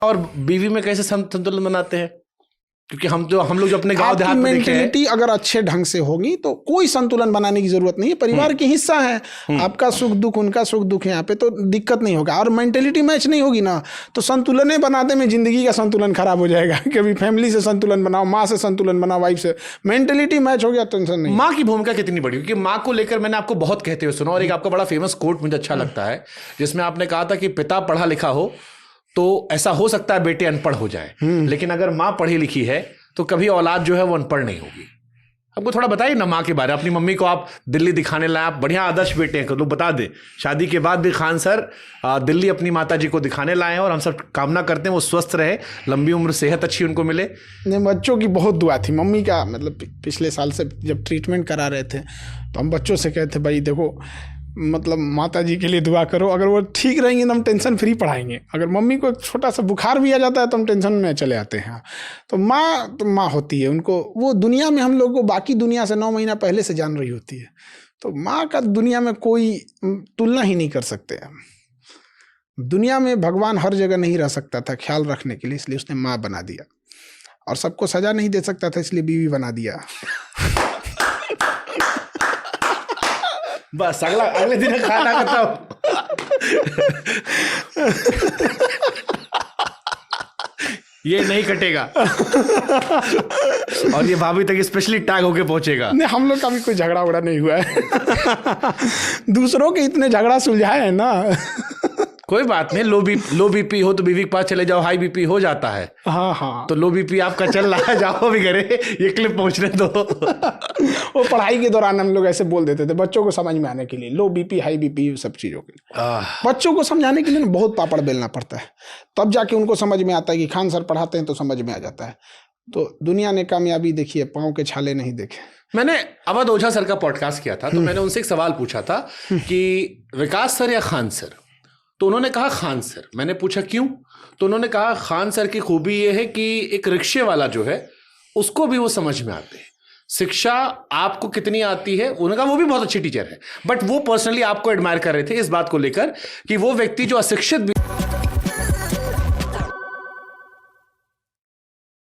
और बीवी में कैसे संतुलन बनाते हैं? क्योंकि हम लोग जो अपने गांव देहात में देखे हैं, मेंटेलिटी अगर अच्छे ढंग से होगी तो कोई संतुलन बनाने की जरूरत नहीं है। परिवार के हिस्सा है, आपका सुख दुख उनका सुख दुख है, यहाँ पे तो दिक्कत नहीं होगा। और मेंटेलिटी मैच नहीं होगी ना तो संतुलन बनाते में जिंदगी का संतुलन खराब हो जाएगा। कभी फैमिली से संतुलन बनाओ, माँ से संतुलन बनाओ, वाइफ से, मेंटेलिटी मैच हो गया टेंशन नहीं। माँ की भूमिका कितनी बड़ी? क्योंकि माँ को लेकर मैंने आपको बहुत कहते हुए सुना, और एक आपका बड़ा फेमस कोट मुझे अच्छा लगता है जिसमें आपने कहा था कि पिता पढ़ा लिखा हो तो ऐसा हो सकता है बेटे अनपढ़ हो जाए, लेकिन अगर माँ पढ़ी लिखी है तो कभी औलाद जो है वो अनपढ़ नहीं होगी। आपको थोड़ा बताइए ना माँ के बारे में। अपनी मम्मी को आप दिल्ली दिखाने लाए, आप बढ़िया आदर्श बेटे हैं, लोग बता दे। शादी के बाद भी खान सर दिल्ली अपनी माता जी को दिखाने लाए हैं, और हम सब कामना करते हैं वो स्वस्थ रहे, लंबी उम्र, सेहत अच्छी उनको मिले। नहीं, बच्चों की बहुत दुआ थी मम्मी का। मतलब पिछले साल से जब ट्रीटमेंट करा रहे थे तो हम बच्चों से कहते भाई देखो, मतलब माता जी के लिए दुआ करो, अगर वो ठीक रहेंगे तो हम टेंशन फ्री पढ़ाएंगे। अगर मम्मी को छोटा सा बुखार भी आ जाता है तो हम टेंशन में चले आते हैं। तो माँ होती है, उनको वो दुनिया में हम लोग को बाकी दुनिया से 9 महीना पहले से जान रही होती है। तो माँ का दुनिया में कोई तुलना ही नहीं कर सकते। दुनिया में भगवान हर जगह नहीं रह सकता था ख्याल रखने के लिए, इसलिए उसने माँ बना दिया। और सबको सजा नहीं दे सकता था, इसलिए बीवी बना दिया। बस अगले दिन खाना खत्म। ये नहीं कटेगा और ये भाभी तक स्पेशली टैग होके पहुंचेगा। नहीं, हम लोग का भी कोई झगड़ा उगड़ा नहीं हुआ है। दूसरों के इतने झगड़ा सुलझाए हैं ना। कोई बात नहीं, लो बीपी हो तो बीवी के पास चले जाओ, हाई बीपी हो जाता है। हाँ। तो लो बीपी आपका चल रहा है, जाओ भी करे, ये क्लिप पहुंचने दो। वो पढ़ाई के दौरान हम लोग ऐसे बोल देते थे बच्चों को समझ में आने के लिए, लो बीपी हाई बीपी सब चीज़ों के लिए। बच्चों को समझाने के लिए बहुत पापड़ बेलना पड़ता है, तब जाके उनको समझ में आता है कि खान सर पढ़ाते हैं तो समझ में आ जाता है। तो दुनिया ने कामयाबी देखी है, पाँव के छाले नहीं देखे। मैंने अवध ओझा सर का पॉडकास्ट किया था, तो मैंने उनसे एक सवाल पूछा था कि विकास सर या खान सर? तो उन्होंने कहा खान सर। मैंने पूछा क्यों? तो उन्होंने कहा खान सर की खूबी ये है कि एक रिक्शे वाला जो है उसको भी वो समझ में आते हैं। शिक्षा आपको कितनी आती है, उन्होंने कहा वो भी बहुत अच्छी टीचर है, बट वो पर्सनली आपको एडमायर कर रहे थे इस बात को लेकर कि वो व्यक्ति जो अशिक्षित भी